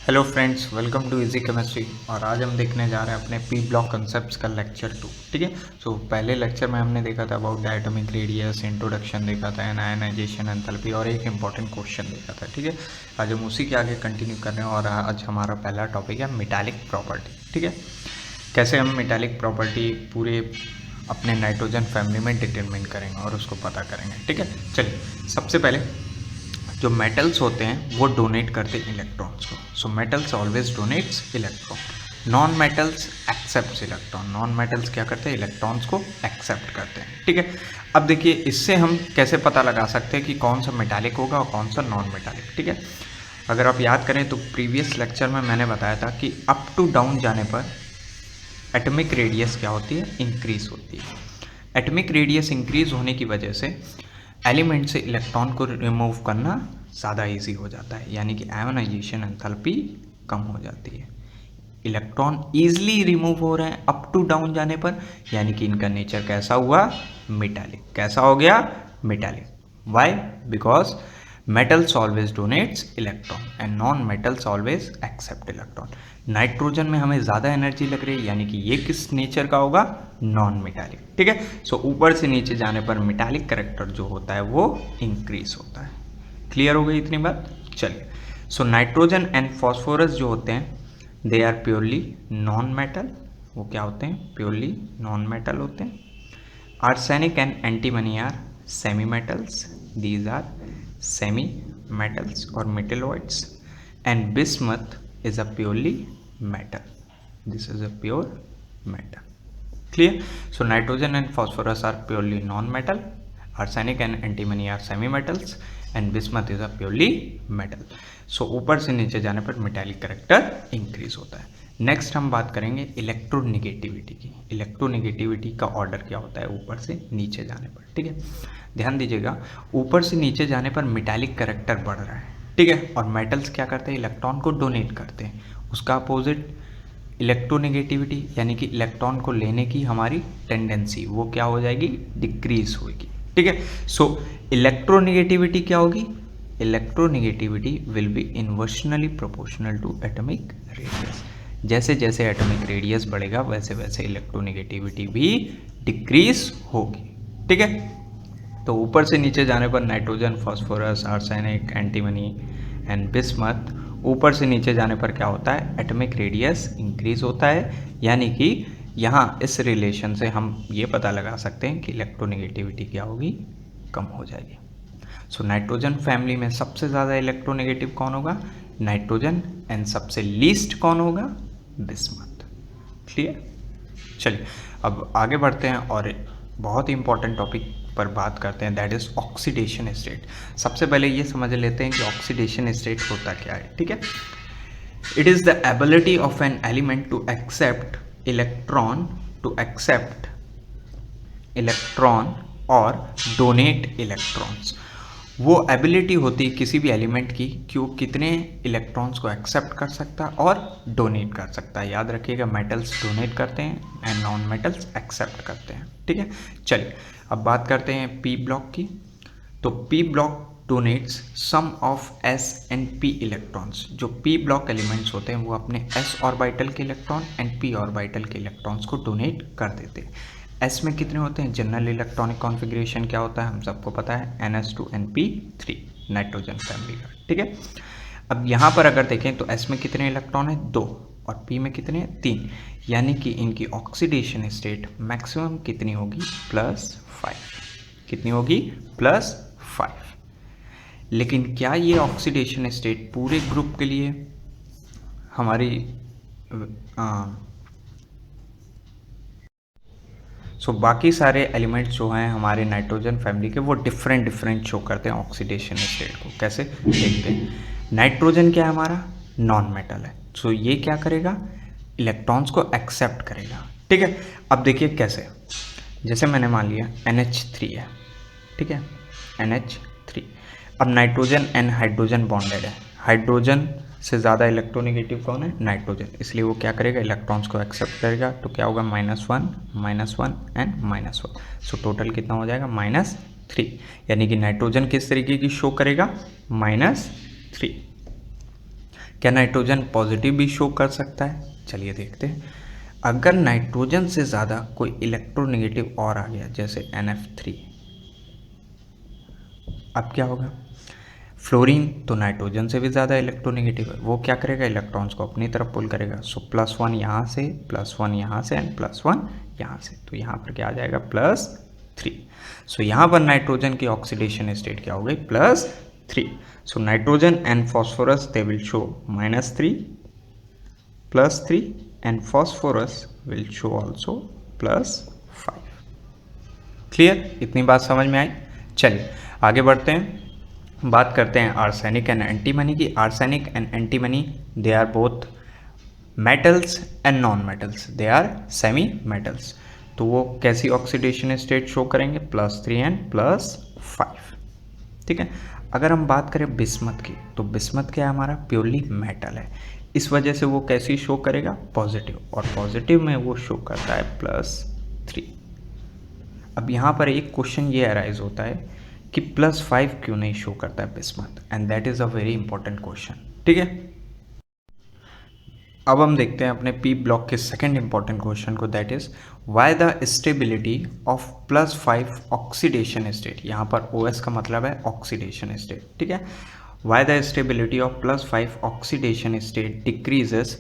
Hello friends, welcome to easy chemistry. और आज हम देखने जा रहे हैं अपने पी ब्लॉक कंसेप्ट्स का लेक्चर 2। ठीक है। सो पहले लेक्चर में हमने देखा था about the atomic radius, introduction देखा था, आयनाइजेशन, एंथैल्पी और एक इंपॉर्टेंट क्वेश्चन देखा था। ठीक है। आज हम उसी के आगे कंटिन्यू कर रहे हैं और आज हमारा पहला टॉपिक है मेटालिक प्रॉपर्टी। ठीक है। कैसे हम मेटालिक प्रॉपर्टी पूरे अपने नाइट्रोजन फैमिली में डिटरमिन करेंगे और उसको पता करेंगे। ठीक है। चलिए, सबसे पहले जो मेटल्स होते हैं वो डोनेट करते हैं इलेक्ट्रॉन्स को। So metals always donates electron. Non metals accept electron. Non metals क्या करते हैं? इलेक्ट्रॉन्स को एक्सेप्ट करते हैं। ठीक है। अब देखिए, इससे हम कैसे पता लगा सकते हैं कि कौन सा मेटालिक होगा और कौन सा नॉन मेटालिक। ठीक है। अगर आप याद करें तो प्रीवियस लेक्चर में मैंने बताया था कि अप टू डाउन जाने पर एटॉमिक रेडियस क्या होती है? इंक्रीज होती है। एटॉमिक रेडियस इंक्रीज होने की वजह से एलिमेंट से इलेक्ट्रॉन को रिमूव करना ज़्यादा इजी हो जाता है, यानी कि आयोनाइजेशन एंथैल्पी कम हो जाती है। इलेक्ट्रॉन ईजिली रिमूव हो रहे हैं अप टू डाउन जाने पर, यानी कि इनका नेचर कैसा हुआ? मेटालिक। कैसा हो गया? Metallic. Why? Because metals always donates electron and non metals always accept electron। Nitrogen में हमें ज़्यादा एनर्जी लग रही है, यानी कि ये किस नेचर का होगा? Non metallic. ठीक है। सो ऊपर से नीचे जाने पर मेटालिक करेक्टर जो होता है वो इंक्रीज होता है। क्लियर हो गई इतनी बात? चलिए, सो नाइट्रोजन एंड फॉस्फोरस जो होते हैं they are purely non metal. वो क्या होते हैं? प्योरली नॉन मेटल होते हैं। Arsenic and antimony are semi metals. These are semi metals or metalloids, and bismuth is a purely metal. This is a pure metal. Clear? So nitrogen and phosphorus are purely non-metal. Arsenic and antimony are semi metals and bismuth is a purely metal. So ऊपर से नीचे जाने पर metallic character increase होता है। Next हम बात करेंगे इलेक्ट्रोनेगेटिविटी की। इलेक्ट्रोनेगेटिविटी का ऑर्डर क्या होता है ऊपर से नीचे जाने पर? ठीक है। ध्यान दीजिएगा, ऊपर से नीचे जाने पर मेटालिक करेक्टर बढ़ रहा है। ठीक है। और मेटल्स क्या करते हैं? इलेक्ट्रॉन को डोनेट करते हैं। उसका अपोजिट इलेक्ट्रोनेगेटिविटी, यानी कि इलेक्ट्रॉन को लेने की हमारी टेंडेंसी वो क्या हो जाएगी? डिक्रीज होगी। ठीक है। सो इलेक्ट्रोनेगेटिविटी क्या होगी? Electronegativity will be inversely proportional to atomic radius. जैसे जैसे एटॉमिक रेडियस बढ़ेगा वैसे वैसे इलेक्ट्रोनेगेटिविटी भी डिक्रीज होगी। ठीक है। तो ऊपर से नीचे जाने पर nitrogen, phosphorus, arsenic, antimony and bismuth, ऊपर से नीचे जाने पर क्या होता है? एटॉमिक रेडियस इंक्रीज होता है, यानी कि यहाँ इस रिलेशन से हम ये पता लगा सकते हैं कि इलेक्ट्रोनेगेटिविटी क्या होगी? कम हो जाएगी। सो नाइट्रोजन फैमिली में सबसे ज़्यादा इलेक्ट्रोनेगेटिव कौन होगा? नाइट्रोजन। एंड सबसे लीस्ट कौन होगा? बिस्मथ। क्लियर? चलिए, अब आगे बढ़ते हैं और बहुत ही इंपॉर्टेंट टॉपिक पर बात करते हैं, दैट इज ऑक्सीडेशन स्टेट। सबसे पहले ये समझ लेते हैं कि ऑक्सीडेशन स्टेट होता क्या है। ठीक है। It is the ability of an element to accept electron और डोनेट इलेक्ट्रॉन्स। वो एबिलिटी होती है किसी भी एलिमेंट की कि वो कितने इलेक्ट्रॉन्स को एक्सेप्ट कर सकता है और डोनेट कर सकता है। याद रखिएगा, मेटल्स डोनेट करते हैं एंड नॉन मेटल्स एक्सेप्ट करते हैं। ठीक है। चलिए, अब बात करते हैं पी ब्लॉक की। तो P block donates some of S and P electrons. जो पी ब्लॉक एलिमेंट्स होते हैं वो अपने एस ऑर्बिटल के इलेक्ट्रॉन एंड पी ऑर्बिटल के इलेक्ट्रॉन्स को डोनेट कर देते हैं। एस में कितने होते हैं? जनरल इलेक्ट्रॉनिक कॉन्फ़िगरेशन क्या होता है हम सबको पता है, NH2 NP3, नाइट्रोजन फैमिली का। ठीक है। अब यहाँ पर अगर देखें तो एस में कितने इलेक्ट्रॉन है? 2, और पी में कितने? 3, यानी कि इनकी ऑक्सीडेशन स्टेट मैक्सिमम कितनी होगी? +5। कितनी होगी? +5। लेकिन क्या ये ऑक्सीडेशन स्टेट पूरे ग्रुप के लिए हमारी बाकी सारे एलिमेंट्स जो हैं हमारे नाइट्रोजन फैमिली के वो डिफरेंट शो करते हैं ऑक्सीडेशन स्टेट को। कैसे देखते हैं? नाइट्रोजन क्या है हमारा? नॉन मेटल है। सो ये क्या करेगा? इलेक्ट्रॉन्स को एक्सेप्ट करेगा। ठीक है। अब देखिए कैसे, जैसे मैंने मान लिया NH3 है। ठीक है, NH3। अब नाइट्रोजन एंड हाइड्रोजन बॉन्डेड है। हाइड्रोजन से ज़्यादा इलेक्ट्रोनेगेटिव कौन है? नाइट्रोजन। इसलिए वो क्या करेगा? इलेक्ट्रॉन्स को एक्सेप्ट करेगा। तो क्या होगा? -1 एंड -1। सो टोटल कितना हो जाएगा? -3। यानी कि नाइट्रोजन किस तरीके की शो करेगा? -3। क्या नाइट्रोजन पॉजिटिव भी शो कर सकता है? चलिए देखते हैं। अगर नाइट्रोजन से ज़्यादा कोई इलेक्ट्रोनेगेटिव और आ गया, जैसे NF3, अब क्या होगा? फ्लोरीन तो नाइट्रोजन से भी ज़्यादा इलेक्ट्रोनेगेटिव है, वो क्या करेगा? इलेक्ट्रॉन्स को अपनी तरफ पुल करेगा। सो +1 यहाँ से, +1 यहाँ से एंड +1 यहाँ से, तो यहाँ पर क्या आ जाएगा? +3। सो यहाँ पर नाइट्रोजन की ऑक्सीडेशन स्टेट क्या हो गई? +3। So nitrogen and phosphorus they will show -3, +3 and phosphorus will show also +5। Clear? इतनी बात समझ में आई? चलिए आगे बढ़ते हैं, बात करते हैं आर्सेनिक एंड एंटीमनी की। Arsenic and antimony they are both metals and non metals, they are semi metals. तो वो कैसी ऑक्सीडेशन स्टेट शो करेंगे? +3 एंड +5। ठीक है। अगर हम बात करें बिस्मथ की, तो बिस्मथ क्या है? हमारा प्योरली मेटल है, इस वजह से वो कैसी शो करेगा? पॉजिटिव, और पॉजिटिव में वो शो करता है +3। अब यहाँ पर एक क्वेश्चन ये अराइज होता है कि +5 क्यों नहीं शो करता है bismuth, and that is a very important question. ठीक है, अब हम देखते हैं अपने पी ब्लॉक के सेकंड इंपॉर्टेंट क्वेश्चन को, that is why the stability of +5 oxidation state. यहाँ पर OS का मतलब है ऑक्सीडेशन स्टेट। ठीक है, why the stability of +5 oxidation state decreases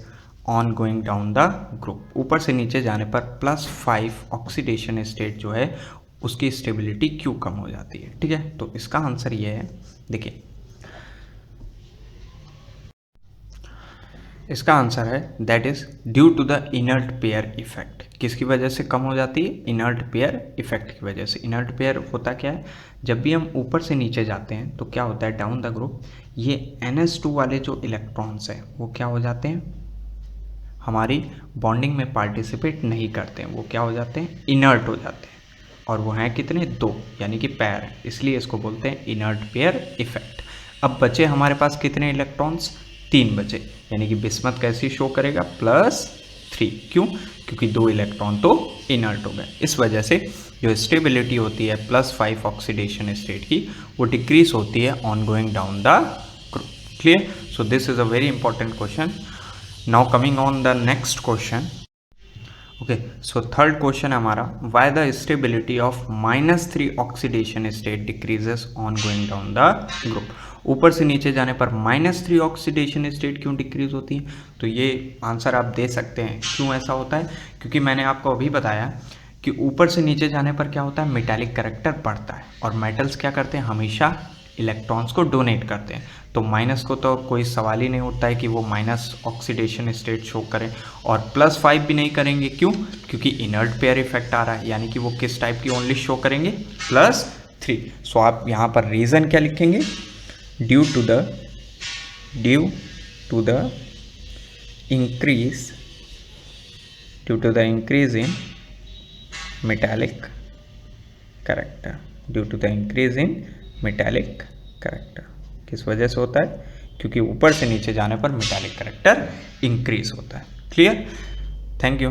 on going down the group. ऊपर से नीचे जाने पर +5 ऑक्सीडेशन स्टेट जो है उसकी स्टेबिलिटी क्यों कम हो जाती है? ठीक है, तो इसका आंसर ये है, देखिए इसका आंसर है that is due to the inert pair effect. किसकी वजह से कम हो जाती है? इनर्ट पेयर इफेक्ट की वजह से। इनर्ट पेयर होता क्या है? जब भी हम ऊपर से नीचे जाते हैं तो क्या होता है? डाउन द ग्रुप ये NS2 वाले जो इलेक्ट्रॉन्स हैं वो क्या हो जाते हैं? हमारी बॉन्डिंग में पार्टिसिपेट नहीं करते हैं, वो क्या हो जाते हैं? इनर्ट हो जाते हैं। और वो हैं कितने? 2, यानी कि पेयर है, इसलिए इसको बोलते हैं इनर्ट पेयर इफेक्ट। अब बचे हमारे पास कितने इलेक्ट्रॉन्स? 3 बचे, यानी कि बिस्मथ कैसी शो करेगा? +3। क्यों? क्योंकि 2 इलेक्ट्रॉन तो इनर्ट हो गए। इस वजह से जो स्टेबिलिटी होती है +5 ऑक्सीडेशन स्टेट की, वो डिक्रीज होती है on going down the group. Clear? So this is a very important question. Now coming on the next question. Okay, so third question है हमारा, why the stability of -3 oxidation state decreases on going down the group. ऊपर से नीचे जाने पर -3 oxidation state क्यों decrease होती है? तो ये आंसर आप दे सकते हैं क्यों ऐसा होता है, क्योंकि मैंने आपको अभी बताया कि ऊपर से नीचे जाने पर क्या होता है? मेटालिक कैरेक्टर बढ़ता है, और मेटल्स क्या करते हैं? हमेशा इलेक्ट्रॉन्स को डोनेट करते हैं। तो माइनस को तो कोई सवाल ही नहीं उठता है कि वो माइनस ऑक्सीडेशन स्टेट शो करें, और +5 भी नहीं करेंगे। क्यों? क्योंकि इनर्ट पेयर इफेक्ट आ रहा है, यानी कि वो किस टाइप की ओनली शो करेंगे? +3। सो आप यहाँ पर रीज़न क्या लिखेंगे? Due to the increase in metallic character. Due to the increase in metallic character किस वजह से होता है? क्योंकि ऊपर से नीचे जाने पर मेटालिक कैरेक्टर इंक्रीज होता है। क्लियर? Thank you.